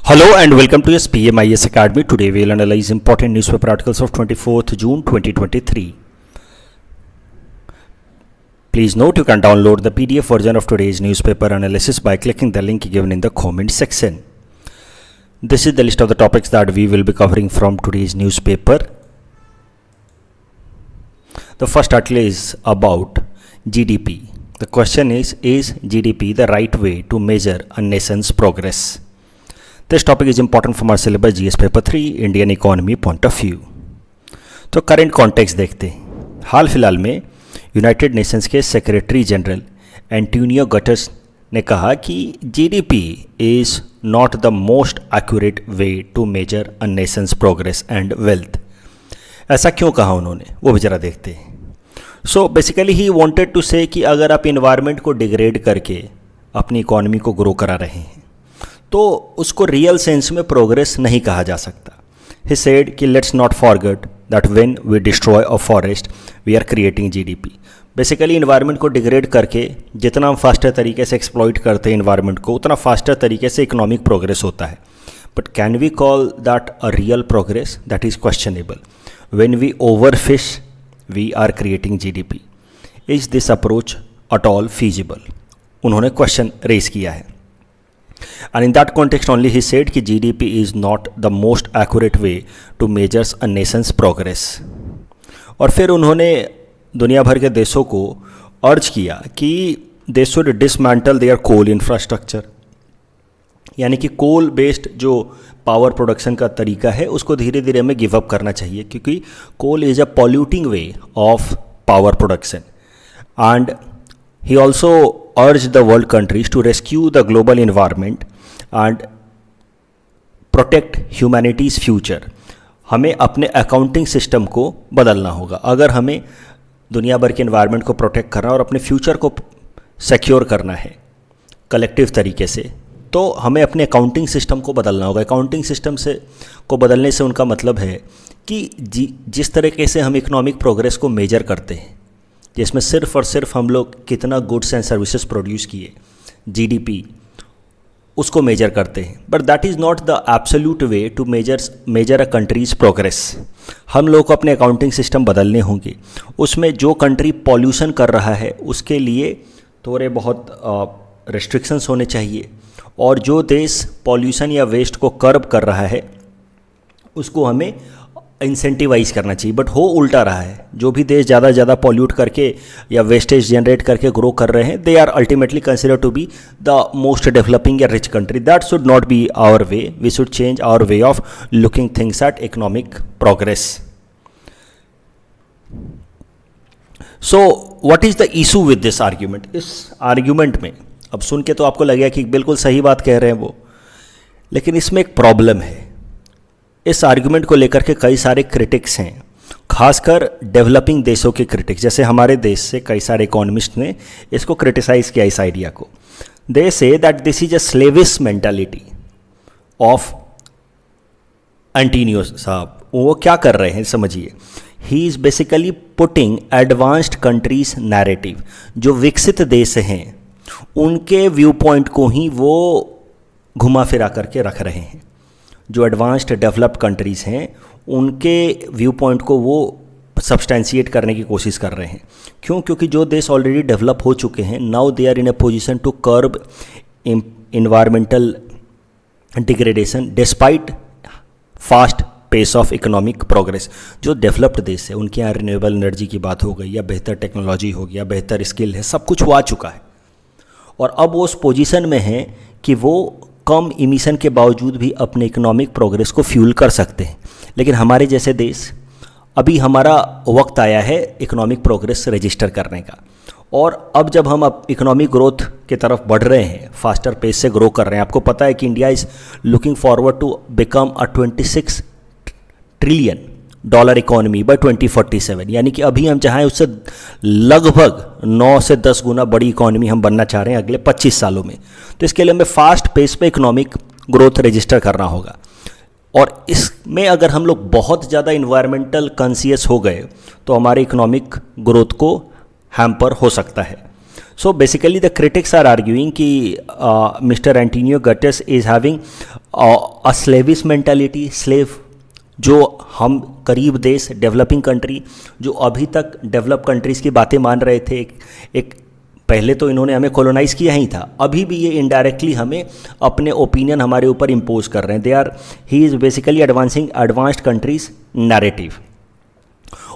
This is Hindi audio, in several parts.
Hello and welcome to SPMIS Academy. Today we will analyze important newspaper articles of 24th June 2023. Please note you can download the PDF version of today's newspaper analysis by clicking the link given in the comment section. This is the list of the topics that we will be covering from today's newspaper. The first article is about GDP. The question is GDP the right way to measure a nation's progress? This topic is important from our syllabus GS paper 3 Indian economy point of view. तो करंट कॉन्टेक्स्ट देखते हैं. हाल फिलहाल में यूनाइटेड नेशंस के सेक्रेटरी जनरल एंटोनियो गुटेरेस ने कहा कि GDP is not the most accurate way to measure a nation's progress and wealth. ऐसा क्यों कहा उन्होंने, वो भी ज़रा देखते हैं. So basically he wanted to say कि अगर आप इन्वायरमेंट को डिग्रेड करके अपनी इकोनॉमी को ग्रो करा रहे हैं तो उसको रियल सेंस में प्रोग्रेस नहीं कहा जा सकता. ही सेड कि let's not forget that when we destroy a forest we are creating GDP. Basically environment को डिग्रेड करके जितना हम फास्टर तरीके से एक्सप्लॉइट करते हैं इन्वायरमेंट को उतना फास्टर तरीके से इकोनॉमिक प्रोग्रेस होता है. But can we call that a real progress? That is questionable. When we overfish we are creating GDP. Is this approach at all feasible? उन्होंने क्वेश्चन रेज किया है. And in that context only he said कि GDP is not the most accurate way to measure a nation's progress. और फिर उन्होंने दुनिया भर के देशों को अर्ज किया कि they should dismantle their coal infrastructure. यानी कि कोल बेस्ड जो पावर प्रोडक्शन का तरीका है उसको धीरे धीरे हमें गिव अप करना चाहिए क्योंकि coal is a polluting way of power production. And he also urged the world countries to rescue the global environment and protect humanity's future. हमें अपने अकाउंटिंग सिस्टम को बदलना होगा. अगर हमें दुनिया भर के एनवायरनमेंट को प्रोटेक्ट करना और अपने फ्यूचर को सिक्योर करना है कलेक्टिव तरीके से तो हमें अपने अकाउंटिंग सिस्टम को बदलना होगा. अकाउंटिंग सिस्टम से को बदलने से उनका मतलब है कि जिस तरीके से हम इकोनॉमिक प्रोग्रेस को मेजर करते हैं जिसमें सिर्फ और सिर्फ हम लोग कितना गुड्स एंड सर्विसेज प्रोड्यूस किए जीडीपी उसको मेजर करते हैं. But that is not the absolute way to measure a country's progress. हम लोग को अपने अकाउंटिंग सिस्टम बदलने होंगे. उसमें जो कंट्री पॉल्यूशन कर रहा है उसके लिए थोड़े बहुत रेस्ट्रिक्शंस होने चाहिए और जो देश पॉल्यूशन या वेस्ट को कर्ब कर रहा है उसको हमें इंसेंटिवाइज करना चाहिए. बट हो उल्टा रहा है. जो भी देश ज़्यादा से ज़्यादा पॉल्यूट करके या वेस्टेज जनरेट करके ग्रो कर रहे हैं they are ultimately consider to be the most developing या rich country. That should not be our way. We should change our way of looking things at economic progress. So what is the issue with this argument? इस आर्ग्यूमेंट में अब सुन के तो आपको लगेगा कि बिल्कुल सही बात कह रहे हैं वो, लेकिन इसमें एक प्रॉब्लम है. इस आर्गुमेंट को लेकर के कई सारे क्रिटिक्स हैं, खासकर डेवलपिंग देशों के क्रिटिक्स. जैसे हमारे देश से कई सारे इकोनॉमिस्ट ने इसको क्रिटिसाइज़ किया इस आइडिया को. They say that this is a slavish mentality of Antonio sahab. वो क्या कर रहे हैं समझिए. He is basically putting advanced countries narrative. जो विकसित देश हैं उनके व्यू पॉइंट को ही वो घुमा फिरा करके रख रहे हैं. जो एडवांस्ड डेवलप्ड कंट्रीज़ हैं उनके व्यू पॉइंट को वो सब्सटेंशिएट करने की कोशिश कर रहे हैं. क्यों? क्योंकि जो देश ऑलरेडी डेवलप हो चुके हैं now they are in a position to curb environmental degradation despite fast pace of economic progress. जो डेवलप्ड देश है उनके यहाँ रिन्यूएबल एनर्जी की बात हो गई या बेहतर टेक्नोलॉजी हो गया, बेहतर स्किल है, सब कुछ वो आ चुका है और अब वो उस पोजीशन में है कि वो कम इमिशन के बावजूद भी अपने इकोनॉमिक प्रोग्रेस को फ्यूल कर सकते हैं. लेकिन हमारे जैसे देश अभी हमारा वक्त आया है इकोनॉमिक प्रोग्रेस रजिस्टर करने का. और अब जब हम अब इकोनॉमिक ग्रोथ की तरफ बढ़ रहे हैं, फास्टर पेस से ग्रो कर रहे हैं. आपको पता है कि India is looking forward to become a $26 trillion economy by 2047. यानी कि अभी हम चाहें उससे लगभग 9 से 10 गुना बड़ी इकोनॉमी हम बनना चाह रहे हैं अगले 25 सालों में. तो इसके लिए हमें फास्ट पेस पे इकोनॉमिक ग्रोथ रजिस्टर करना होगा. और इसमें अगर हम लोग बहुत ज़्यादा इन्वायरमेंटल कॉन्शियस हो गए तो हमारे इकोनॉमिक ग्रोथ को हैम्पर हो सकता है. So basically the critics are arguing कि Mr. Antonio Guterres is having a slavish mentality, slave, जो हम करीब देश डेवलपिंग कंट्री जो अभी तक डेवलप कंट्रीज़ की बातें मान रहे थे, एक पहले तो इन्होंने हमें कॉलोनाइज किया ही था, अभी भी ये इनडायरेक्टली हमें अपने ओपिनियन हमारे ऊपर इम्पोज कर रहे हैं। ही is basically advancing advanced countries narrative.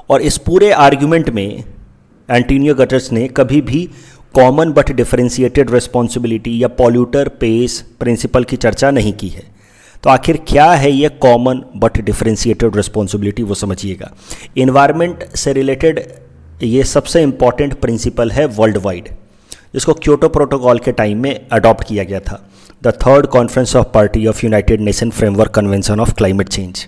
और इस पूरे आर्ग्यूमेंट में एंटोनियो गटर्स ने कभी भी कॉमन बट डिफरेंशिएटेड रिस्पॉन्सिबिलिटी या पॉल्यूटर पेस प्रिंसिपल की चर्चा नहीं की है। तो आखिर क्या है ये कॉमन बट डिफरेंशिएटेड रिस्पॉन्सिबिलिटी, वो समझिएगा। इन्वायरमेंट से रिलेटेड ये सबसे इम्पॉर्टेंट प्रिंसिपल है वर्ल्ड वाइड, जिसको क्योटो प्रोटोकॉल के टाइम में अडॉप्ट किया गया था, the third conference of party of United nation framework convention of climate change.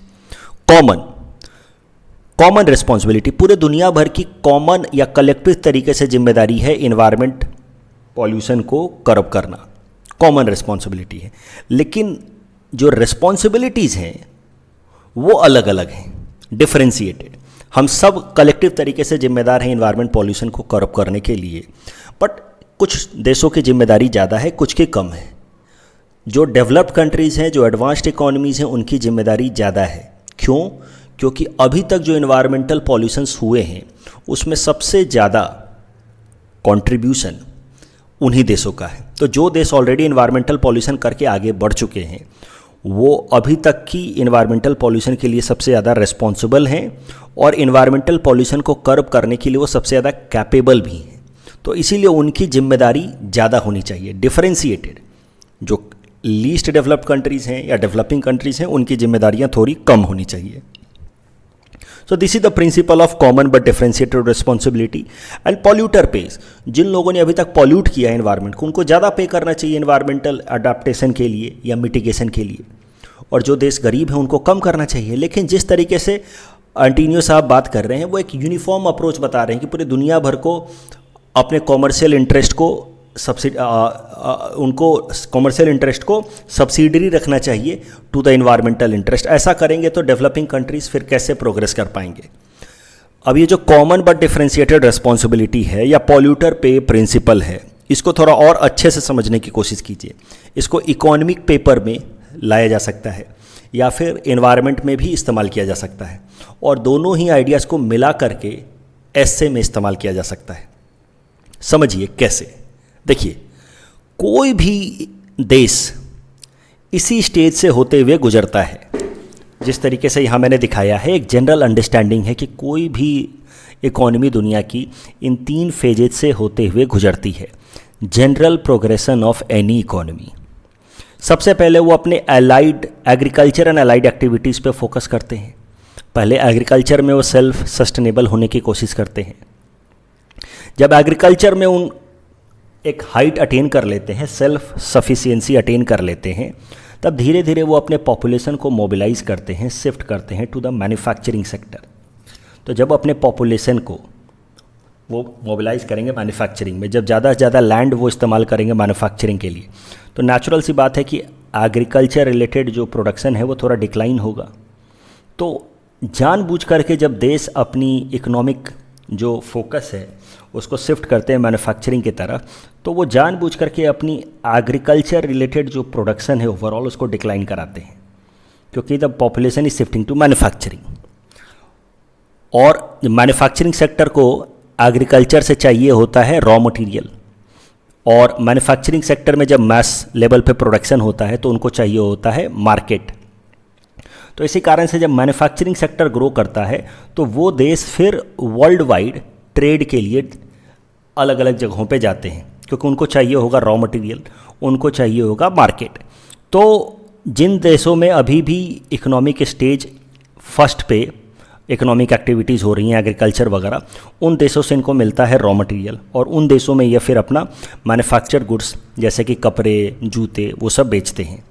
Common responsibility, पूरे दुनिया भर की कॉमन या कलेक्टिव तरीके से जिम्मेदारी है इन्वायरमेंट पॉल्यूशन को कर्ब करना, कॉमन रिस्पॉन्सिबिलिटी है। लेकिन जो रिस्पॉन्सिबिलिटीज़ हैं वो अलग अलग हैं, डिफरेंशिएटेड। हम सब कलेक्टिव तरीके से जिम्मेदार हैं इन्वायरमेंट पॉल्यूशन को कर्ब करने के लिए, बट कुछ देशों की जिम्मेदारी ज़्यादा है, कुछ की कम है। जो डेवलप्ड कंट्रीज़ हैं, जो एडवांस्ड इकोनॉमीज़ हैं, उनकी जिम्मेदारी ज़्यादा है। क्यों? क्योंकि अभी तक जो इन्वायरमेंटल पॉल्यूशंस हुए हैं उसमें सबसे ज़्यादा कंट्रीब्यूशन उन्हीं देशों का है। तो जो देश ऑलरेडी इन्वायरमेंटल पॉल्यूशन करके आगे बढ़ चुके हैं वो अभी तक की इन्वायरमेंटल पॉल्यूशन के लिए सबसे ज़्यादा रिस्पॉन्सिबल हैं और इन्वायरमेंटल पॉल्यूशन को कर्ब करने के लिए वो सबसे ज़्यादा कैपेबल भी हैं। तो इसीलिए उनकी जिम्मेदारी ज़्यादा होनी चाहिए। डिफरेंशिएटेड जो लीस्ट डेवलप्ड कंट्रीज़ हैं या डेवलपिंग कंट्रीज़ हैं उनकी जिम्मेदारियाँ थोड़ी कम होनी चाहिए। So this is the principle of common but differentiated responsibility and polluter pays। जिन लोगों ने अभी तक पॉल्यूट किया है एनवायरनमेंट को उनको ज़्यादा पे करना चाहिए एनवायरमेंटल अडाप्टेशन के लिए या मिटिगेशन के लिए, और जो देश गरीब हैं उनको कम करना चाहिए। लेकिन जिस तरीके से एंटोनियो साहब बात कर रहे हैं वो एक यूनिफॉर्म अप्रोच बता रहे हैं कि पूरे दुनिया भर को अपने कॉमर्शियल इंटरेस्ट को उनको कॉमर्शियल इंटरेस्ट को सब्सिडरी रखना चाहिए टू द इन्वायरमेंटल इंटरेस्ट। ऐसा करेंगे तो डेवलपिंग कंट्रीज़ फिर कैसे प्रोग्रेस कर पाएंगे। अब ये जो कॉमन बट डिफरेंशिएटेड रिस्पॉन्सिबिलिटी है या पॉल्यूटर पे प्रिंसिपल है, इसको थोड़ा और अच्छे से समझने की कोशिश कीजिए। इसको इकोनॉमिक पेपर में लाया जा सकता है या फिर एनवायरनमेंट में भी इस्तेमाल किया जा सकता है, और दोनों ही आइडियाज़ को मिला करके ऐसे में इस्तेमाल किया जा सकता है। समझिए कैसे। देखिए, कोई भी देश इसी स्टेज से होते हुए गुजरता है। जिस तरीके से यहाँ मैंने दिखाया है, एक जनरल अंडरस्टैंडिंग है कि कोई भी इकोनॉमी दुनिया की इन 3 फेजेज से होते हुए गुजरती है। General progression of any economy, सबसे पहले वो अपने allied agriculture and allied activities पे फोकस करते हैं। पहले एग्रीकल्चर में वो सेल्फ सस्टेनेबल होने की कोशिश करते हैं। जब एग्रीकल्चर में उन एक हाइट अटेन कर लेते हैं, सेल्फ सफिशिएंसी अटेन कर लेते हैं, तब धीरे धीरे वो अपने पॉपुलेशन को मोबिलाइज करते हैं, शिफ्ट करते हैं टू द मैन्युफैक्चरिंग सेक्टर। तो जब अपने पॉपुलेशन को वो मोबिलाइज करेंगे मैन्युफैक्चरिंग में, जब ज़्यादा से ज़्यादा लैंड वो इस्तेमाल करेंगे मैन्युफैक्चरिंग के लिए, तो नेचुरल सी बात है कि एग्रीकल्चर रिलेटेड जो प्रोडक्शन है वो थोड़ा डिक्लाइन होगा। तो जानबूझ करके जब देश अपनी इकोनॉमिक जो फोकस है उसको शिफ्ट करते हैं मैन्युफैक्चरिंग की तरफ, तो वो जानबूझ करके अपनी एग्रीकल्चर रिलेटेड जो प्रोडक्शन है ओवरऑल उसको डिक्लाइन कराते हैं, क्योंकि the population is shifting to manufacturing. और मैन्युफैक्चरिंग सेक्टर को एग्रीकल्चर से चाहिए होता है रॉ मटेरियल, और मैन्युफैक्चरिंग सेक्टर में जब मैस लेवल पे प्रोडक्शन होता है तो उनको चाहिए होता है मार्केट। तो इसी कारण से जब मैन्युफैक्चरिंग सेक्टर ग्रो करता है तो वो देश फिर वर्ल्ड वाइड ट्रेड के लिए अलग अलग जगहों पे जाते हैं, क्योंकि उनको चाहिए होगा रॉ मटेरियल, उनको चाहिए होगा मार्केट। तो जिन देशों में अभी भी इकोनॉमिक स्टेज फर्स्ट पे इकोनॉमिक एक्टिविटीज़ हो रही हैं एग्रीकल्चर वगैरह, उन देशों से इनको मिलता है रॉ मटेरियल, और उन देशों में ये फिर अपना मैन्युफैक्चर गुड्स जैसे कि कपड़े, जूते, वो सब बेचते हैं।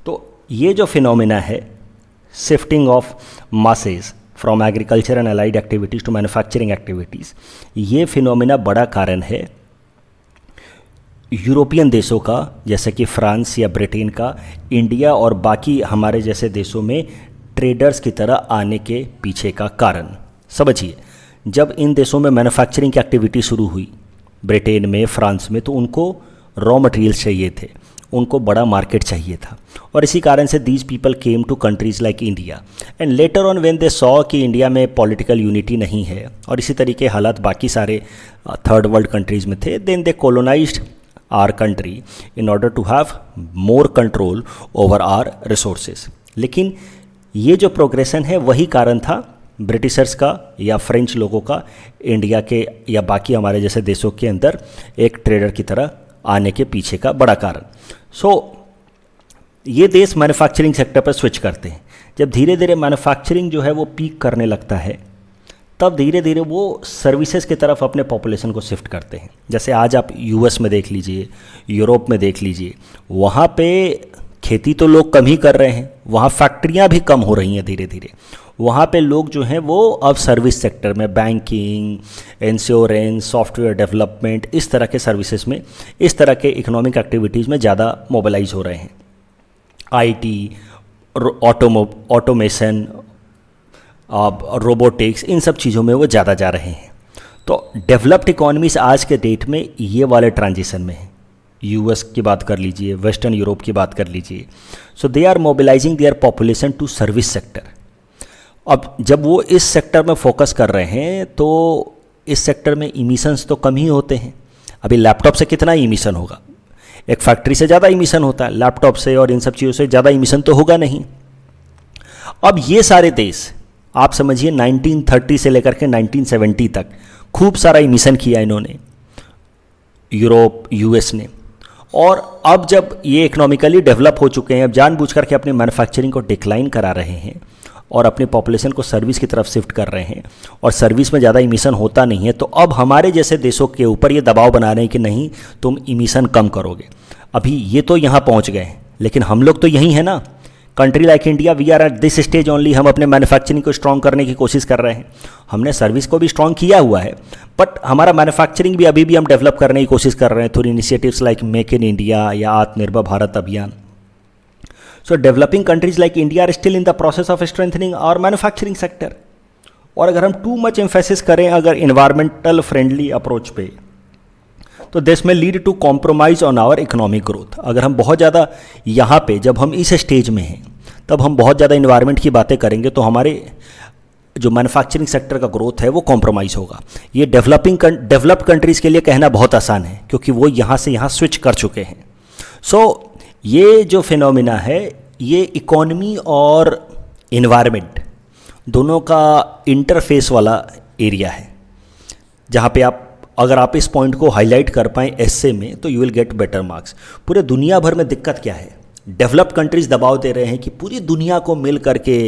तो ये जो फिनोमिना है shifting of masses from agriculture and allied activities to manufacturing activities, ये फिनोमिना बड़ा कारण है यूरोपियन देशों का, जैसे कि फ्रांस या ब्रिटेन का, इंडिया और बाकी हमारे जैसे देशों में ट्रेडर्स की तरह आने के पीछे का कारण। समझिए, जब इन देशों में मैन्युफैक्चरिंग की एक्टिविटी शुरू हुई ब्रिटेन में, फ्रांस में, तो उनको रॉ मटेरियल्स चाहिए थे, उनको बड़ा मार्केट चाहिए था, और इसी कारण से these people came to countries like India and later on when they saw कि इंडिया में पॉलिटिकल यूनिटी नहीं है और इसी तरीके हालात बाकी सारे थर्ड वर्ल्ड कंट्रीज़ में थे, then they colonised our country in order to have more control over our resources. लेकिन ये जो प्रोग्रेशन है वही कारण था ब्रिटिशर्स का या फ्रेंच लोगों का इंडिया के या बाकी हमारे जैसे देशों के अंदर एक ट्रेडर की तरह आने के पीछे का बड़ा कारण। सो ये देश मैन्युफैक्चरिंग सेक्टर पर स्विच करते हैं। जब धीरे धीरे मैन्युफैक्चरिंग जो है वो पीक करने लगता है, तब धीरे धीरे वो सर्विसेज की तरफ अपने पॉपुलेशन को शिफ्ट करते हैं। जैसे आज आप यूएस में देख लीजिए, यूरोप में देख लीजिए, वहाँ पे खेती तो लोग कम ही कर रहे हैं, वहाँ फैक्ट्रियाँ भी कम हो रही हैं धीरे धीरे। वहाँ पे लोग जो हैं वो अब सर्विस सेक्टर में, बैंकिंग, इंश्योरेंस, सॉफ्टवेयर डेवलपमेंट, इस तरह के सर्विसेज में, इस तरह के इकोनॉमिक एक्टिविटीज़ में ज़्यादा मोबिलाइज हो रहे हैं। आईटी, ऑटोमेशन, रोबोटिक्स, इन सब चीज़ों में वो ज़्यादा जा रहे हैं। तो डेवलप्ड इकोनॉमीज़ आज के डेट में ये वाले ट्रांजिशन में है। यूएस की बात कर लीजिए, वेस्टर्न यूरोप की बात कर लीजिए। So they are mobilising their population to service sector. अब जब वो इस सेक्टर में फोकस कर रहे हैं तो इस सेक्टर में इमिशंस तो कम ही होते हैं। अभी लैपटॉप से कितना इमिशन होगा? एक फैक्ट्री से ज़्यादा इमिशन होता है, लैपटॉप से और इन सब चीज़ों से ज़्यादा इमिशन तो होगा नहीं। अब ये सारे देश आप समझिए 1930 से लेकर के 1970 तक खूब सारा इमिशन किया इन्होंने, यूरोप, यूएस ने। और अब जब ये इकोनॉमिकली डेवलप हो चुके हैं, अब जानबूझ करके अपनी मैन्युफैक्चरिंग को डिक्लाइन करा रहे हैं और अपने पॉपुलेशन को सर्विस की तरफ शिफ्ट कर रहे हैं, और सर्विस में ज़्यादा इमिशन होता नहीं है, तो अब हमारे जैसे देशों के ऊपर ये दबाव बना रहे हैं कि नहीं, तुम इमिशन कम करोगे। अभी ये तो यहाँ पहुँच गए हैं, लेकिन हम लोग तो यहीं हैं ना। Country like India, we are at this stage only. हम अपने मैन्युफैक्चरिंग को स्ट्रॉन्ग करने की कोशिश कर रहे हैं। हमने सर्विस को भी स्ट्रॉन्ग किया हुआ है, बट हमारा मैन्युफैक्चरिंग भी अभी भी हम डेवलप करने की कोशिश कर रहे हैं through initiatives like make in India या आत्मनिर्भर भारत अभियान। So developing countries like India are still in the process of strengthening our manufacturing sector. और अगर हम टू मच एम्फेसिस करें अगर इन्वायरमेंटल फ्रेंडली अप्रोच पे, तो this may lead to compromise on our economic growth. अगर हम बहुत ज़्यादा यहाँ पे, जब हम इस स्टेज में हैं, तब हम बहुत ज़्यादा इन्वायरमेंट की बातें करेंगे तो हमारे जो मैन्युफैक्चरिंग सेक्टर का ग्रोथ है वो कॉम्प्रोमाइज़ होगा। ये डेवलप्ड कंट्रीज़ के लिए कहना बहुत आसान है क्योंकि वो यहाँ से यहाँ स्विच कर चुके हैं। सो ये जो फिनोमिना है ये इकोनॉमी और इन्वायरमेंट दोनों का इंटरफेस वाला एरिया है, जहाँ पे अगर आप इस पॉइंट को हाईलाइट कर पाएँ एस्से में तो you will get better marks. पूरे दुनिया भर में दिक्कत क्या है? डेवलप्ड कंट्रीज़ दबाव दे रहे हैं कि पूरी दुनिया को मिल करके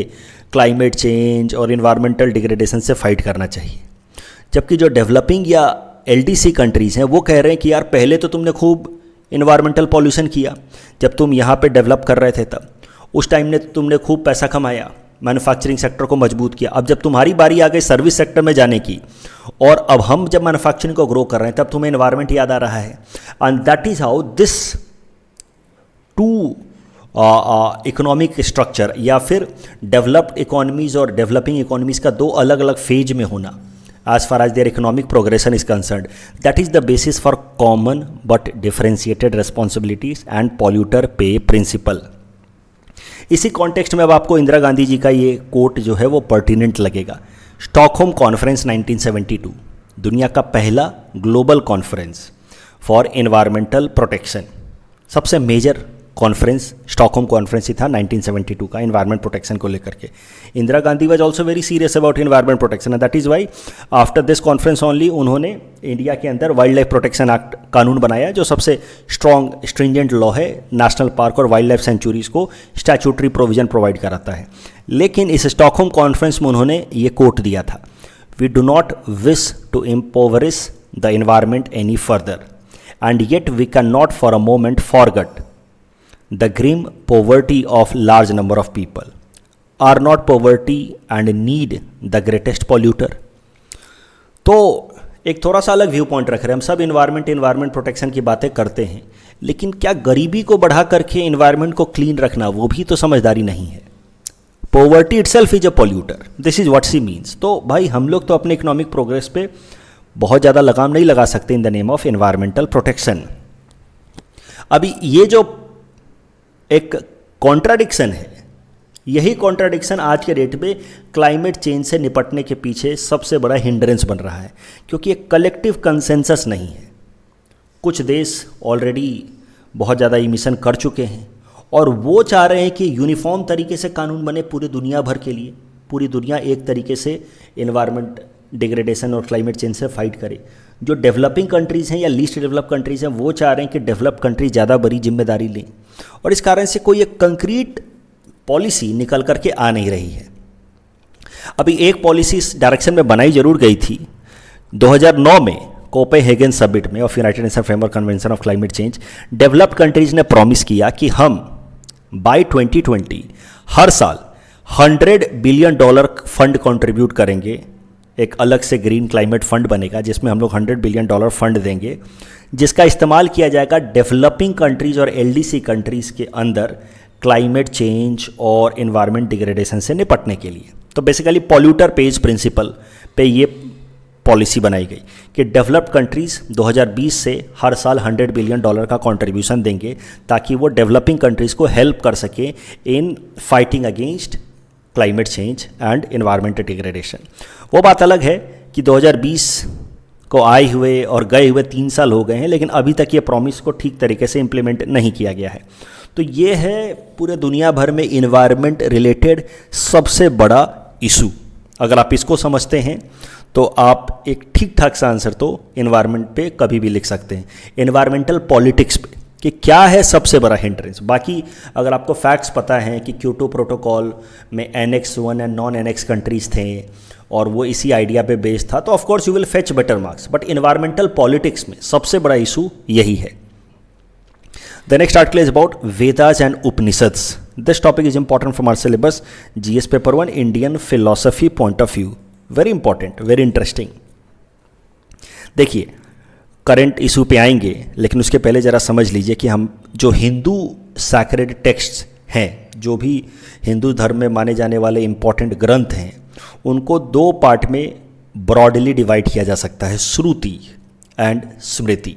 क्लाइमेट चेंज और इन्वायरमेंटल डिग्रेडेशन से फाइट करना चाहिए, जबकि जो डेवलपिंग या एलडीसी कंट्रीज़ हैं वो कह रहे हैं कि यार पहले तो तुमने खूब इन्वायरमेंटल पॉल्यूशन किया जब तुम यहाँ पे डेवलप कर रहे थे, तब उस टाइम ने तुमने खूब पैसा कमाया, मैन्युफैक्चरिंग सेक्टर को मजबूत किया। अब जब तुम्हारी बारी आ गई सर्विस सेक्टर में जाने की और अब हम जब मैन्युफैक्चरिंग को ग्रो कर रहे हैं तब तुम्हें इन्वायरमेंट याद आ रहा है। And that is how this two economic structure या फिर डेवलप्ड इकोनॉमीज़ और डेवलपिंग इकोनॉमीज़ का दो अलग अलग फेज में होना as far as their economic progression is concerned, that is the basis for common but differentiated responsibilities and polluter pay principle. इसी कॉन्टेक्स्ट में अब आपको इंदिरा गांधी जी का ये कोट जो है वो पर्टिनेंट लगेगा। स्टॉकहोम कॉन्फ्रेंस 1972 दुनिया का पहला global conference for environmental protection, सबसे मेजर कॉन्फ्रेंस स्टॉकहोम कॉन्फ्रेंस ही था 1972 का एनवायरमेंट प्रोटेक्शन को लेकर के। Indira Gandhi was also very serious about environment protection and that is why after this conference only उन्होंने इंडिया के अंदर वाइल्ड लाइफ प्रोटेक्शन एक्ट कानून बनाया, जो सबसे स्ट्रॉन्ग स्ट्रिंजेंट लॉ है, नेशनल पार्क और वाइल्ड लाइफ सेंचुरीज को स्टैचूटरी प्रोविजन प्रोवाइड कराता है। लेकिन इस स्टॉकहोम कॉन्फ्रेंस में उन्होंने ये कोट दिया था, we do not wish to impoverish the environment any further and yet we can not for a moment forget the grim poverty of large number of people. Are not poverty and need the greatest polluter? तो एक थोड़ा सा अलग व्यू पॉइंट रख रहे हैं हम सब। इन्वायरमेंट प्रोटेक्शन की बातें करते हैं, लेकिन क्या गरीबी को बढ़ा करके इन्वायरमेंट को क्लीन रखना वो भी तो समझदारी नहीं है। Poverty itself is a polluter, this is what she means. तो भाई हम लोग तो अपने इकोनॉमिक प्रोग्रेस पे बहुत ज़्यादा लगाम नहीं लगा सकते in the name of environmental protection. अभी ये जो एक कॉन्ट्राडिक्शन है, यही कॉन्ट्राडिक्शन आज के डेट में क्लाइमेट चेंज से निपटने के पीछे सबसे बड़ा हिंड्रेंस बन रहा है, क्योंकि एक कलेक्टिव कंसेंसस नहीं है। कुछ देश ऑलरेडी बहुत ज़्यादा इमिशन कर चुके हैं और वो चाह रहे हैं कि यूनिफॉर्म तरीके से कानून बने पूरी दुनिया भर के लिए, पूरी दुनिया एक तरीके से एनवायरनमेंट डिग्रेडेशन और क्लाइमेट चेंज से फाइट करे। जो डेवलपिंग कंट्रीज़ हैं या लीस्ट डेवलप कंट्रीज़ हैं वो चाह रहे हैं कि डेवलप कंट्रीज ज़्यादा बड़ी जिम्मेदारी लें, और इस कारण से कोई एक कंक्रीट पॉलिसी निकल करके आ नहीं रही है। अभी एक पॉलिसी इस डायरेक्शन में बनाई जरूर गई थी 2009 में कोपेनहेगन समिट में of United nation framework convention of climate change. Developed countries ने प्रॉमिस किया कि हम बाय 2020 हर साल $100 बिलियन फंड कंट्रीब्यूट करेंगे। एक अलग से ग्रीन क्लाइमेट फंड बनेगा जिसमें हम लोग $100 बिलियन फंड देंगे, जिसका इस्तेमाल किया जाएगा डेवलपिंग कंट्रीज और एलडीसी कंट्रीज के अंदर क्लाइमेट चेंज और एनवायरनमेंट डिग्रेडेशन से निपटने के लिए। तो बेसिकली पॉल्यूटर पेज प्रिंसिपल पे ये पॉलिसी बनाई गई कि डेवलप्ड कंट्रीज़ 2020 से हर साल $100 बिलियन का कंट्रीब्यूशन देंगे ताकि वो डेवलपिंग कंट्रीज़ को हेल्प कर सके in fighting against climate change and environment degradation. वो बात अलग है कि 2020 को आए हुए और गए हुए 3 साल हो गए हैं, लेकिन अभी तक ये प्रॉमिस को ठीक तरीके से इम्प्लीमेंट नहीं किया गया है। तो ये है पूरे दुनिया भर में इन्वायरमेंट रिलेटेड सबसे बड़ा इशू। अगर आप इसको समझते हैं तो आप एक ठीक ठाक सा आंसर तो एनवायरनमेंट पे कभी भी लिख सकते हैं। एनवायरमेंटल पॉलिटिक्स पे कि क्या है सबसे बड़ा हिंड्रेंस। बाकी अगर आपको फैक्ट्स पता हैं कि क्योटो प्रोटोकॉल में annex 1 and non annex countries थे और वो इसी आइडिया पे बेस्ड था, तो of course you will fetch better marks. But environmental politics में सबसे बड़ा इशू यही है। The next article is about Vedas and Upanishads. This topic is important from our syllabus, GS paper 1, Indian philosophy point of view. Very important, very interesting. देखिए करंट इशू पे आएंगे, लेकिन उसके पहले ज़रा समझ लीजिए कि हम जो हिंदू सैक्रेड टेक्स्ट हैं, जो भी हिंदू धर्म में माने जाने वाले इंपॉर्टेंट ग्रंथ हैं, उनको 2 पार्ट में ब्रॉडली डिवाइड किया जा सकता है, श्रुति एंड स्मृति।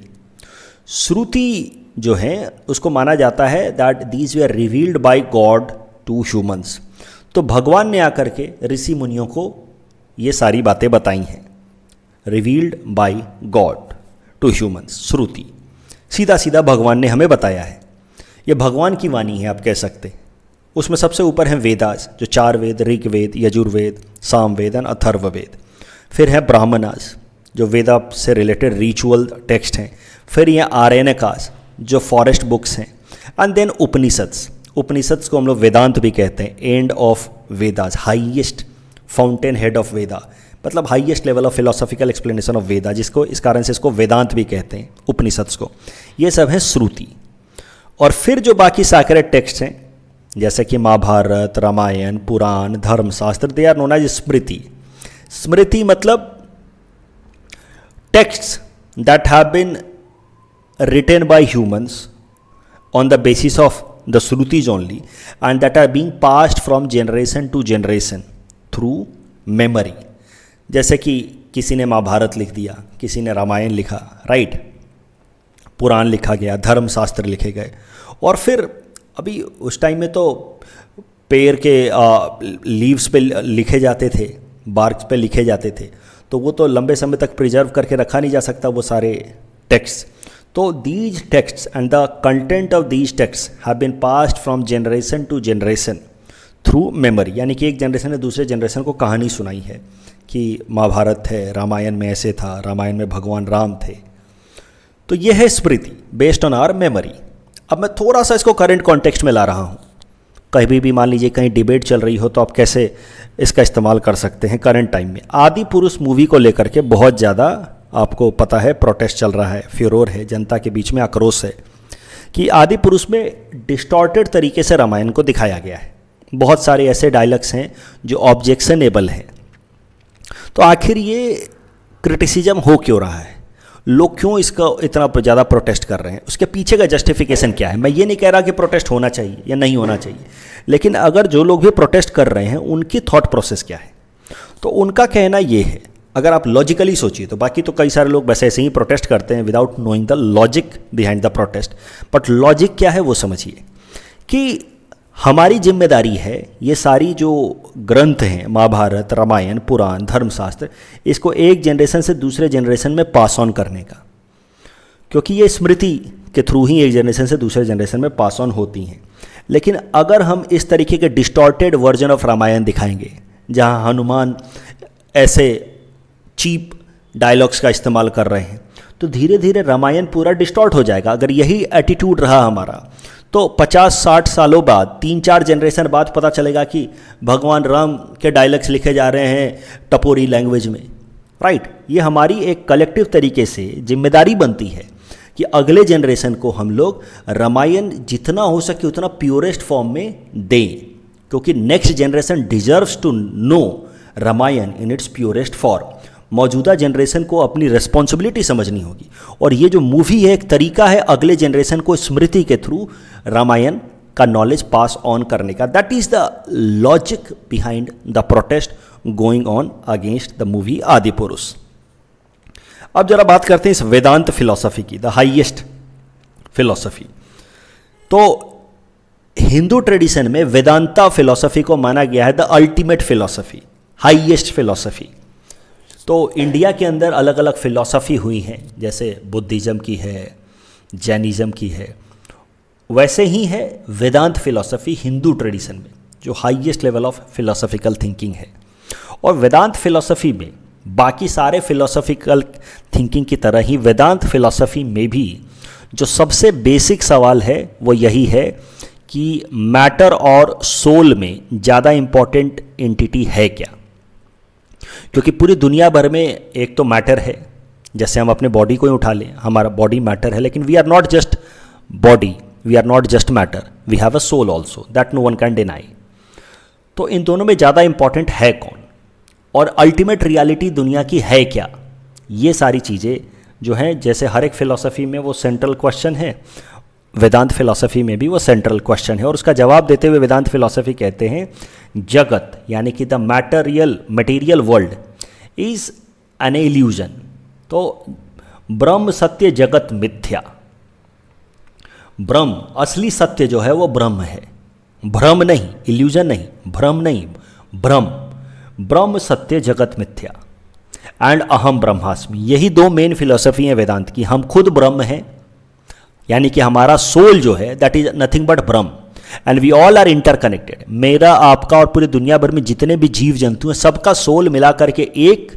श्रुति जो है उसको माना जाता है that these way are revealed by God to humans. तो भगवान ने आकर के ऋषि मुनियों को ये सारी बातें बताई हैं, revealed by God to humans. Shruti सीधा सीधा भगवान ने हमें बताया है, ये भगवान की वाणी है आप कह सकते हैं। उसमें सबसे ऊपर हैं वेदास, जो 4 वेद, ऋग्वेद, यजुर्वेद, सामवेद एंड अथर्ववेद। फिर है ब्राह्मणास, जो वेदा से रिलेटेड रिचुअल टेक्स्ट हैं। फिर ये आरण्यकास, जो फॉरेस्ट बुक्स हैं। And then Upanishads. उपनिषद्स को हम लोग वेदांत भी कहते हैं, and of Vedas, highest fountain head of Veda, मतलब highest level of philosophical explanation of Veda, जिसको इस कारण से इसको वेदांत भी कहते हैं, उपनिषद्स को। ये सब है श्रुति। और फिर जो बाकी सैक्रेड टेक्स्ट हैं जैसे कि Mahabharat, Ramayana, Purana, Dharmashastra, they are known as smriti. Smriti मतलब texts that have been written by humans on the basis of the Shrutis only and that are being passed from generation to generation through memory। जैसे कि किसी ने महाभारत लिख दिया, किसी ने रामायण लिखा, राइट, पुराण लिखा गया, धर्मशास्त्र लिखे गए। और फिर अभी उस टाइम में तो पेड़ के लीव्स पे लिखे जाते थे, बार्क्स पे लिखे जाते थे, तो वो तो लंबे समय तक प्रिजर्व करके रखा नहीं जा सकता वो सारे टेक्स्ट। तो these texts and the content of these texts have been passed from generation to generation through memory। यानी कि एक जनरेशन ने दूसरे जनरेशन को कहानी सुनाई है कि महाभारत है, रामायण में ऐसे था, रामायण में भगवान राम थे। तो ये है स्मृति बेस्ड ऑन आवर मेमोरी। अब मैं थोड़ा सा इसको करंट कॉन्टेक्स्ट में ला रहा हूँ। कहीं भी मान लीजिए कहीं डिबेट चल रही हो तो आप कैसे इसका इस्तेमाल कर सकते हैं करंट टाइम में। आदि पुरुष मूवी को लेकर के बहुत ज़्यादा आपको पता है प्रोटेस्ट चल रहा है, फ्योरोर है, जनता के बीच में आक्रोश है कि आदि पुरुष में डिस्टॉर्टेड तरीके से रामायण को दिखाया गया है। बहुत सारे ऐसे डायलॉग्स हैं जो ऑब्जेक्शनेबल हैं। तो आखिर ये क्रिटिसिज्म हो क्यों रहा है, लोग क्यों इसका इतना ज़्यादा प्रोटेस्ट कर रहे हैं, उसके पीछे का जस्टिफिकेशन क्या है। मैं ये नहीं कह रहा कि प्रोटेस्ट होना चाहिए या नहीं होना चाहिए, लेकिन अगर जो लोग भी प्रोटेस्ट कर रहे हैं उनकी थॉट प्रोसेस क्या है। तो उनका कहना ये है अगर आप लॉजिकली सोचिए तो, बाकी तो कई सारे लोग बस ऐसे ही प्रोटेस्ट करते हैं without knowing the logic behind the protest, but logic क्या है वो समझिए कि हमारी जिम्मेदारी है ये सारी जो ग्रंथ हैं, महाभारत, रामायण, पुराण, धर्मशास्त्र, इसको एक जनरेशन से दूसरे जनरेशन में पास ऑन करने का, क्योंकि ये स्मृति के थ्रू ही एक जनरेशन से दूसरे जनरेशन में पास ऑन होती हैं। लेकिन अगर हम इस तरीके के डिस्टॉर्टेड वर्जन ऑफ रामायण दिखाएंगे जहाँ हनुमान ऐसे चीप डायलॉग्स का इस्तेमाल कर रहे हैं, तो धीरे धीरे रामायण पूरा डिस्टॉर्ट हो जाएगा। अगर यही एटीट्यूड रहा हमारा तो 50-60 सालों बाद, 3-4 जनरेशन बाद पता चलेगा कि भगवान राम के डायलॉग्स लिखे जा रहे हैं टपोरी लैंग्वेज में, राइट। ये हमारी एक कलेक्टिव तरीके से जिम्मेदारी बनती है कि अगले जनरेशन को हम लोग रामायण जितना हो सके उतना प्योरेस्ट फॉर्म में दें, क्योंकि next generation deserves to know Ramayana in its purest form. मौजूदा जनरेशन को अपनी रिस्पॉन्सिबिलिटी समझनी होगी, और ये जो मूवी है एक तरीका है अगले जनरेशन को स्मृति के थ्रू रामायण का नॉलेज पास ऑन करने का। That is the logic behind the protest going on against the movie आदि पुरुष। अब जरा बात करते हैं इस वेदांत फिलॉसफी की, द हाईएस्ट फिलॉसफी। तो हिंदू ट्रेडिशन में वेदांता फिलॉसफी को माना गया है the ultimate philosophy, highest philosophy. तो इंडिया के अंदर अलग अलग फिलॉसफी हुई हैं, जैसे बुद्धिज़्म की है, जैनिज़्म की है, वैसे ही है वेदांत फिलॉसफी हिंदू ट्रेडिशन में, जो highest level of philosophical thinking है। और वेदांत फिलॉसफी में बाकी सारे फिलॉसफिकल थिंकिंग की तरह ही वेदांत फिलॉसफी में भी जो सबसे बेसिक सवाल है वो यही है कि मैटर और सोल में ज़्यादा इम्पॉर्टेंट एंटिटी है क्या। क्योंकि पूरी दुनिया भर में एक तो मैटर है, जैसे हम अपने बॉडी को ही उठा लें, हमारा बॉडी मैटर है, लेकिन we are not just body, we are not just matter, we have a soul also, that no one can deny. तो इन दोनों में ज़्यादा इंपॉर्टेंट है कौन, और अल्टीमेट रियलिटी दुनिया की है क्या, ये सारी चीज़ें जो हैं, जैसे हर एक फिलॉसफी में वो सेंट्रल क्वेश्चन है, वेदांत फिलॉसफी में भी वो सेंट्रल क्वेश्चन है। और उसका जवाब देते हुए वेदांत फिलॉसफी कहते हैं जगत यानी कि the material world is an illusion. तो ब्रह्म सत्य, जगत मिथ्या। ब्रह्म, असली सत्य जो है वो ब्रह्म है, भ्रम नहीं, इल्यूजन नहीं, भ्रम नहीं, ब्रह्म। ब्रह्म सत्य, जगत मिथ्या। एंड अहम ब्रह्मास्मि, यही दो मेन फिलॉसफी हैं वेदांत की। हम खुद ब्रह्म हैं, यानी कि हमारा सोल जो है that is nothing but Brahman, and we all are interconnected. मेरा, आपका और पूरी दुनिया भर में जितने भी जीव जंतु हैं, सबका सोल मिला करके एक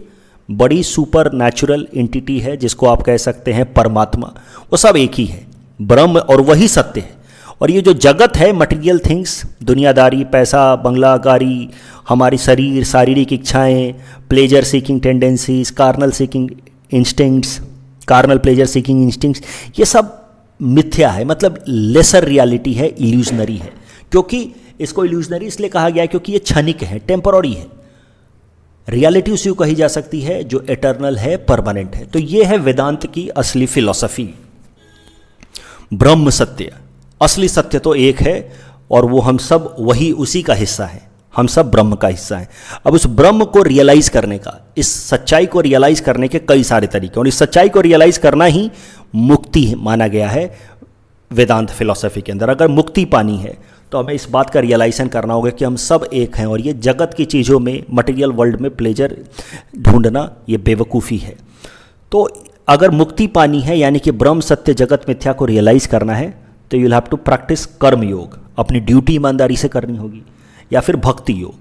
बड़ी सुपर नेचुरल एंटिटी है जिसको आप कह सकते हैं परमात्मा। वो सब एक ही है, ब्रह्म, और वही सत्य है। और ये जो जगत है, मटेरियल थिंग्स, दुनियादारी, पैसा, बंगला, गाड़ी, हमारी शरीर, शारीरिक इच्छाएं, pleasure seeking tendencies, carnal seeking instincts, carnal pleasure seeking instincts, ये सब मिथ्या है, मतलब लेसर रियलिटी है, इल्यूजनरी है। क्योंकि इसको इल्यूजनरी इसलिए कहा गया क्योंकि ये क्षणिक है, टेम्पररी है। रियलिटी उसी को कही जा सकती है जो एटर्नल है, परमानेंट है। तो ये है वेदांत की असली फिलॉसफी। ब्रह्म सत्य, असली सत्य तो एक है, और वो हम सब वही, उसी का हिस्सा है, हम सब ब्रह्म का हिस्सा है। अब उस ब्रह्म को रियलाइज करने का, इस सच्चाई को रियलाइज करने के कई सारे तरीके, और इस सच्चाई को रियलाइज करना ही मुक्ति माना गया है वेदांत फिलॉसफी के अंदर। अगर मुक्ति पानी है तो हमें इस बात का रियलाइजेशन करना होगा कि हम सब एक हैं, और ये जगत की चीज़ों में, मटेरियल वर्ल्ड में प्लेजर ढूंढना ये बेवकूफ़ी है। तो अगर मुक्ति पानी है, यानी कि ब्रह्म सत्य जगत मिथ्या को रियलाइज करना है, तो you will have to practise karma yoga, अपनी ड्यूटी ईमानदारी से करनी होगी, या फिर भक्ति योग,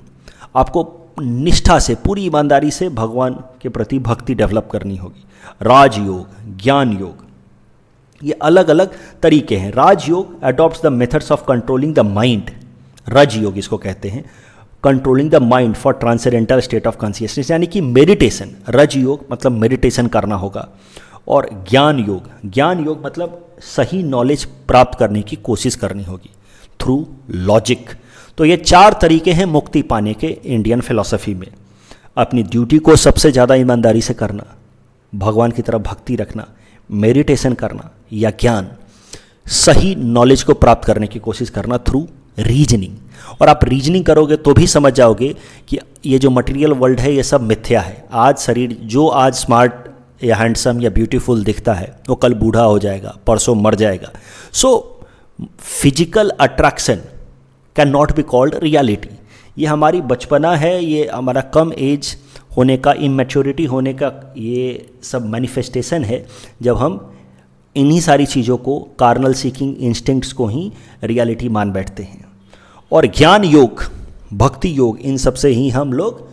आपको निष्ठा से, पूरी ईमानदारी से भगवान के प्रति भक्ति डेवलप करनी होगी। राजयोग, ज्ञान योग, ये अलग अलग तरीके हैं। Rajyoga adopts the methods of controlling the mind, Raj yoga इसको कहते हैं, controlling the mind for transcendental state of consciousness, यानी कि मेडिटेशन। रज योग मतलब मेडिटेशन करना होगा। और ज्ञान योग मतलब सही नॉलेज प्राप्त करने की कोशिश करनी होगी थ्रू लॉजिक। तो ये 4 तरीके हैं मुक्ति पाने के इंडियन फिलॉसफी में। अपनी ड्यूटी को सबसे ज़्यादा ईमानदारी से करना, भगवान की तरफ भक्ति रखना, मेडिटेशन करना, या ज्ञान, सही नॉलेज को प्राप्त करने की कोशिश करना थ्रू रीजनिंग। और आप रीजनिंग करोगे तो भी समझ जाओगे कि ये जो मटेरियल वर्ल्ड है ये सब मिथ्या है। आज शरीर जो आज स्मार्ट या हैंडसम या ब्यूटीफुल दिखता है वो कल बूढ़ा हो जाएगा, परसों मर जाएगा। So physical attraction can not be called reality. ये हमारी बचपना है, ये हमारा कम एज होने का, इमेच्योरिटी होने का ये सब मैनिफेस्टेशन है, जब हम इन्हीं सारी चीज़ों को, कार्नल सीकिंग इंस्टिंक्ट्स को ही रियलिटी मान बैठते हैं। और ज्ञान योग, भक्ति योग, इन सब से ही हम लोग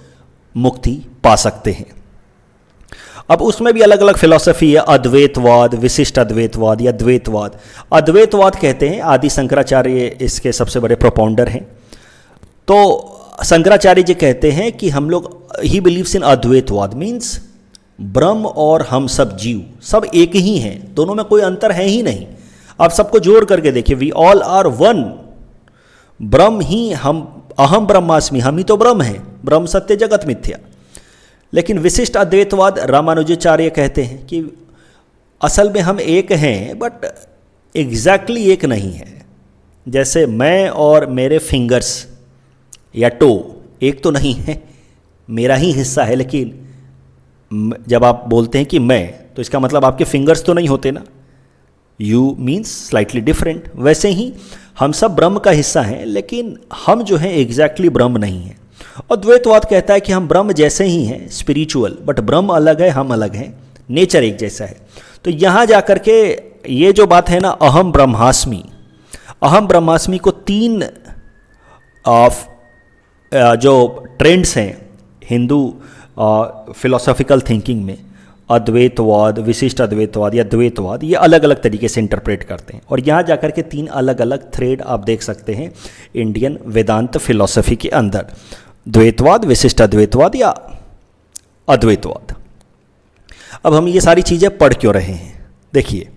मुक्ति पा सकते हैं। अब उसमें भी अलग अलग फिलॉसफी है, अद्वैतवाद, विशिष्ट अद्वैतवाद या द्वैतवाद। अद्वैतवाद कहते हैं, आदि शंकराचार्य इसके सबसे बड़े प्रोपाउंडर हैं। तो शंकराचार्य जी कहते हैं कि हम लोग, ही बिलीव्स इन अद्वैतवाद, मीन्स ब्रह्म और हम सब जीव सब एक ही हैं, दोनों में कोई अंतर है ही नहीं। आप सबको जोड़ करके देखिए, वी ऑल आर वन, ब्रह्म ही हम, अहम ब्रह्मास्मि, हम ही तो ब्रह्म हैं, ब्रह्म सत्य जगत मिथ्या। लेकिन विशिष्ट अद्वैतवाद रामानुजाचार्य कहते हैं कि असल में हम एक हैं बट एग्जैक्टली एक नहीं है। जैसे मैं और मेरे फिंगर्स या टो एक तो नहीं है, मेरा ही हिस्सा है, लेकिन जब आप बोलते हैं कि मैं, तो इसका मतलब आपके फिंगर्स तो नहीं होते ना, यू मीन्स स्लाइटली डिफरेंट। वैसे ही हम सब ब्रह्म का हिस्सा हैं, लेकिन हम जो हैं एग्जैक्टली ब्रह्म नहीं हैं। और द्वैतवाद कहता है कि हम ब्रह्म जैसे ही हैं, स्पिरिचुअल, बट ब्रह्म अलग है, हम अलग हैं, नेचर एक जैसा है। तो यहाँ जा कर के ये जो बात है ना, अहम ब्रह्मास्मि, अहम ब्रह्मास्मि को तीन जो ट्रेंड्स हैं हिंदू फिलोसॉफिकल थिंकिंग में, अद्वैतवाद, विशिष्ट अद्वैतवाद या द्वैतवाद, ये अलग अलग तरीके से इंटरप्रेट करते हैं। और यहाँ जाकर के तीन अलग अलग थ्रेड आप देख सकते हैं इंडियन वेदांत फिलॉसफी के अंदर, द्वैतवाद, विशिष्ट अद्वैतवाद या अद्वैतवाद। अब हम ये सारी चीज़ें पढ़ क्यों रहे हैं? देखिए,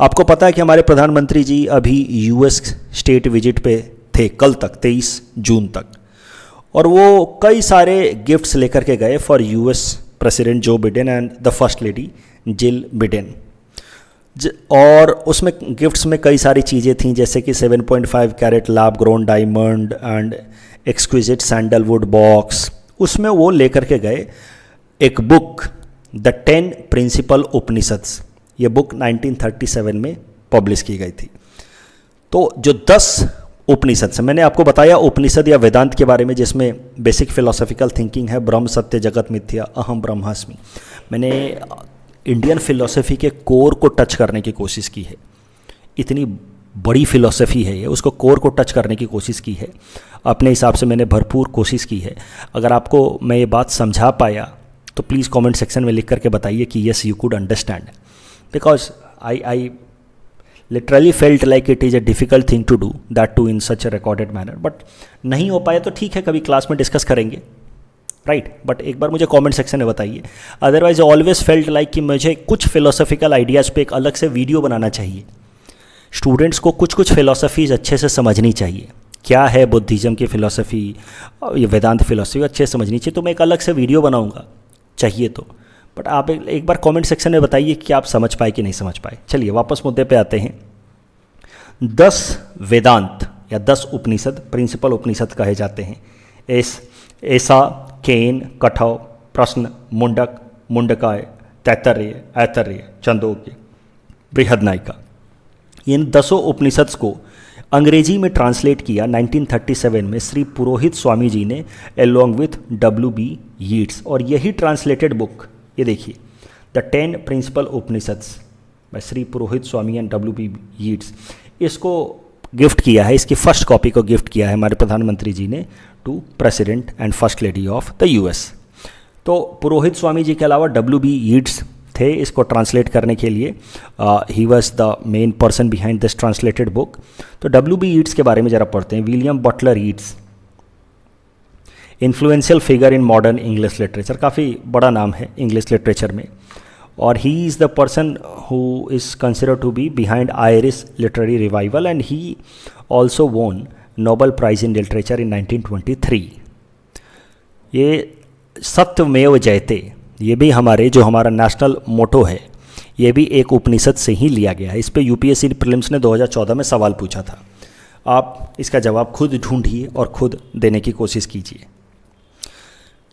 आपको पता है कि हमारे प्रधानमंत्री जी अभी यूएस स्टेट विजिट पे थे कल तक, 23 जून तक, और वो कई सारे गिफ्ट्स लेकर के गए for US president Joe Biden and the first lady जिल बिडेन। और उसमें गिफ्ट्स में कई सारी चीज़ें थीं, जैसे कि 7.5 carat lab grown diamond and exquisite sandalwood box. उसमें वो लेकर के गए एक बुक, द 10 प्रिंसिपल उपनिषद्स। ये बुक 1937 में पब्लिश की गई थी। तो जो 10 उपनिषद से, मैंने आपको बताया उपनिषद या वेदांत के बारे में, जिसमें बेसिक फिलोसॉफिकल थिंकिंग है, ब्रह्म सत्य जगत मिथ्या, अहम ब्रह्मास्मि। मैंने इंडियन फिलोसफी के कोर को टच करने की कोशिश की है। इतनी बड़ी फिलोसफी है ये, उसको कोर को टच करने की कोशिश की है। अपने हिसाब से मैंने भरपूर कोशिश की है। अगर आपको मैं ये बात समझा पाया तो प्लीज़ कमेंट सेक्शन में लिख करके बताइए कि yes you could understand, because I literally felt like it is a difficult thing to do, that too in such a recorded manner. But नहीं हो पाया तो ठीक है, कभी क्लास में डिस्कस करेंगे, राइट। बट एक बार मुझे कमेंट सेक्शन में बताइए। अदरवाइज ऑलवेज फेल्ट लाइक कि मुझे कुछ फिलोसॉफिकल आइडियाज़ पे एक अलग से वीडियो बनाना चाहिए। स्टूडेंट्स को कुछ कुछ फिलोसफीज अच्छे से समझनी चाहिए, क्या है बुद्धिज़्म की फ़िलोसफी, ये वेदांत फिलोसफी अच्छे से समझनी चाहिए। तो मैं एक अलग से वीडियो बनाऊँगा चाहिए तो। बट आप एक बार कमेंट सेक्शन में बताइए कि आप समझ पाए कि नहीं समझ पाए। चलिए वापस मुद्दे पे आते हैं। 10 वेदांत या 10 उपनिषद, प्रिंसिपल उपनिषद कहे जाते हैं। ऐसा, केन, कठौ, प्रश्न, मुंडक, मुंडकाय, तैत्तरीय, ऐतरेय, छंदोग्य, बृहदनायिका। इन 10 उपनिषद को अंग्रेजी में ट्रांसलेट किया 1937 में श्री पुरोहित स्वामी जी ने एलोंग विथ W.B. यीट्स। और यही ट्रांसलेटेड बुक, ये देखिए, the 10 principal Upanishads by Shri Purohit Swami and W.B. Yeats, इसको गिफ्ट किया है, इसकी फर्स्ट कॉपी को गिफ्ट किया है हमारे प्रधानमंत्री जी ने to president and first lady of the US। तो पुरोहित स्वामी जी के अलावा W.B. यीट्स थे इसको ट्रांसलेट करने के लिए। He was the main person behind this translated book. तो W.B. यीट्स के बारे में ज़रा पढ़ते हैं। William Butler Yeats, influential figure in modern English literature, काफ़ी बड़ा नाम है इंग्लिश लिटरेचर में। और he is the person who is considered to be behind Irish literary revival and he also won Nobel prize in literature in 1923। ये सत्यमेव जयते, ये भी हमारे जो हमारा नेशनल मोटो है, ये भी एक उपनिषद से ही लिया गया है। इस पे UPSC प्रीलिम्स ने 2014 में सवाल पूछा था। आप इसका जवाब खुद ढूंढिए और खुद देने की कोशिश कीजिए।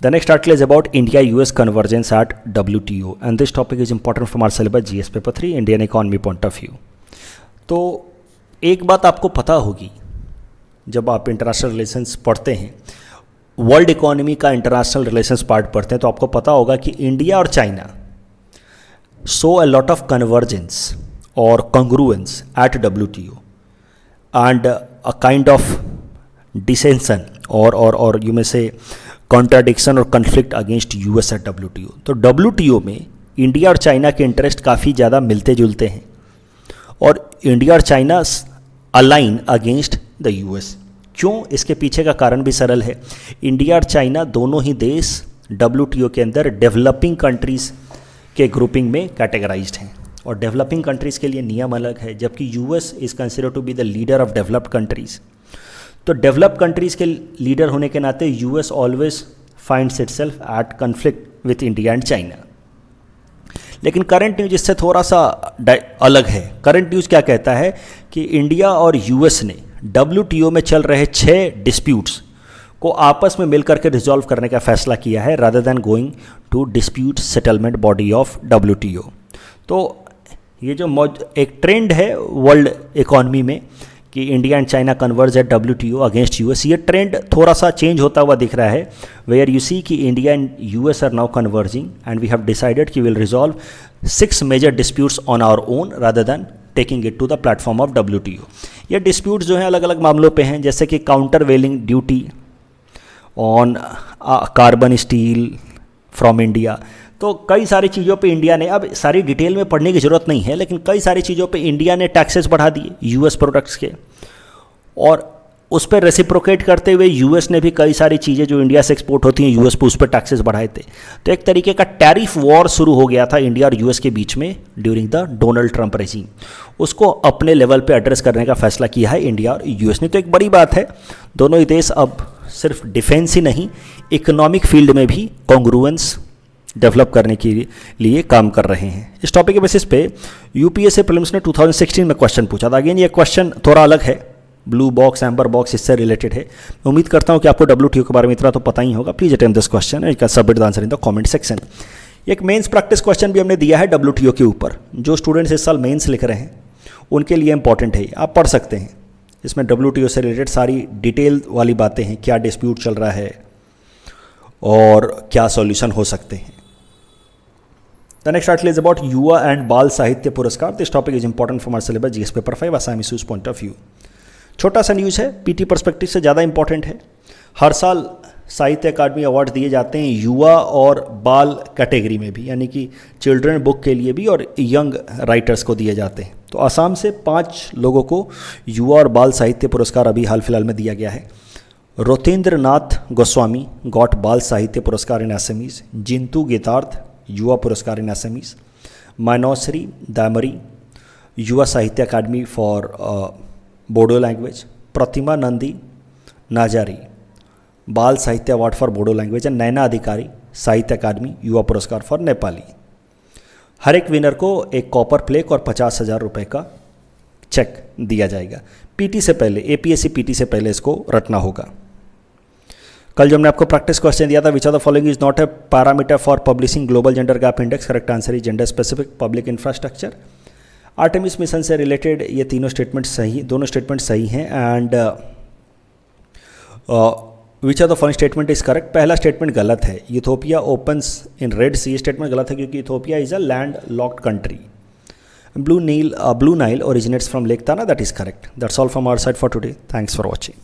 The next article is about India-US convergence at WTO, and this topic is important from our syllabus GS paper 3 Indian economy point of view. तो एक बात आपको पता होगी जब आप इंटरनेशनल रिलेशंस पढ़ते हैं, वर्ल्ड इकोनॉमी का इंटरनेशनल रिलेशंस पार्ट पढ़ते हैं, तो आपको पता होगा कि इंडिया और China show a lot of convergence और कंग्रुएंस eight WTO and a kind of dissension or you may say contradiction और conflict against US at WTO। तो WTO में इंडिया और चाइना के इंटरेस्ट काफ़ी ज़्यादा मिलते जुलते हैं और इंडिया और China align against the US। क्यों? इसके पीछे का कारण भी सरल है। इंडिया और चाइना दोनों ही देश WTO के अंदर डेवलपिंग कंट्रीज़ के ग्रुपिंग में कैटेगराइज्ड हैं और डेवलपिंग कंट्रीज़ के लिए नियम अलग है, जबकि US is consider to be the leader of developed countries. तो डेवलप कंट्रीज़ के लीडर होने के नाते US always finds itself at conflict with India and China. लेकिन करंट न्यूज़ इससे थोड़ा सा अलग है। करंट न्यूज़ क्या कहता है कि इंडिया और US ने WTO में चल रहे 6 डिस्प्यूट्स को आपस में मिलकर के रिजॉल्व करने का फैसला किया है rather than going to dispute settlement body of WTO। तो ये जो एक ट्रेंड है वर्ल्ड इकोनॉमी में कि India and China converge eight WTO against US, ये ट्रेंड थोड़ा सा चेंज होता हुआ दिख रहा है, वेयर यू सी कि India and US are now converging and we have decided कि will resolve 6 major disputes on our own rather than taking it to the platform of WTO। ये डिस्प्यूट्स जो हैं अलग अलग मामलों पे हैं, जैसे कि countervailing duty on carbon steel from India. तो कई सारी चीज़ों पे इंडिया ने, अब सारी डिटेल में पढ़ने की ज़रूरत नहीं है, लेकिन कई सारी चीज़ों पे इंडिया ने टैक्सेस बढ़ा दिए US प्रोडक्ट्स के, और उस पर रेसिप्रोकेट करते हुए US ने भी कई सारी चीज़ें जो इंडिया से एक्सपोर्ट होती हैं US पे उस पर टैक्सेस बढ़ाए थे। तो एक तरीके का टैरिफ वॉर शुरू हो गया था इंडिया और US के बीच में during the Donald Trump regime. उसको अपने लेवल पे एड्रेस करने का फैसला किया है इंडिया और US ने। तो एक बड़ी बात है, दोनों ही देश अब सिर्फ डिफेंस ही नहीं, इकोनॉमिक फील्ड में भी कॉन्ग्रुएंस डेवलप करने के लिए काम कर रहे हैं। इस टॉपिक के बेसिस पे UPSC प्रीलिम्स ने 2016 में क्वेश्चन पूछा था। अगेन ये क्वेश्चन थोड़ा अलग है, ब्लू बॉक्स एम्बर बॉक्स इससे रिलेटेड है। मैं उम्मीद करता हूँ कि आपको WTO के बारे में इतना तो पता ही होगा। Please attempt this question and you can submit the answer in the comment section. एक मेंस प्रैक्टिस क्वेश्चन भी हमने दिया है WTO के ऊपर। जो स्टूडेंट्स इस साल मेंस लिख रहे हैं उनके लिए इंपॉर्टेंट है, आप पढ़ सकते हैं। इसमें WTO से रिलेटेड सारी डिटेल वाली बातें हैं, क्या डिस्प्यूट चल रहा है और क्या सॉल्यूशन हो सकते हैं। The next article is about युवा and बाल साहित्य पुरस्कार. This topic is important from our syllabus GS paper 5 Assam issues point of view. छोटा सा न्यूज़ है, PT पर्सपेक्टिव से ज़्यादा इंपॉर्टेंट है। हर साल साहित्य अकादमी अवार्ड दिए जाते हैं युवा और बाल कैटेगरी में भी, यानी कि चिल्ड्रन बुक के लिए भी और यंग राइटर्स को दिए जाते हैं। तो असम से 5 लोगों को युवा और बाल साहित्य पुरस्कार अभी हाल फिलहाल में दिया गया है। रोतेंद्र नाथ गोस्वामी गॉट बाल साहित्य पुरस्कार इन असमीज, जिंतू गीतार्थ युवा पुरस्कार इन Assamese, मानोश्री Daimary Yuva Sahitya Akademi for Bodo language, Pratima Nandi Narzary Bal Sahitya award for Bodo language and Naina Adhikari Sahitya अकादमी युवा पुरस्कार फॉर नेपाली। हर एक विनर को एक कॉपर प्लेक और 50,000 रुपये का चेक दिया जाएगा। PT से पहले, APSC PT से पहले इसको रटना होगा। कल जो हमने आपको प्रैक्टिस क्वेश्चन दिया था, which are the following is not a parameter for publishing global gender gap index, correct answer is gender specific public infrastructure. Artemis mission से रिलेटेड ये तीनों स्टेटमेंट सही, दोनों स्टेटमेंट सही हैं। And which are the following statement is correct. पहला स्टेटमेंट गलत है, Ethiopia opens in Red Sea, statement गलत है क्योंकि Ethiopia is a land locked country. Blue Nile originates from Lake Tana, that is correct. That's all from our side for today. Thanks for watching.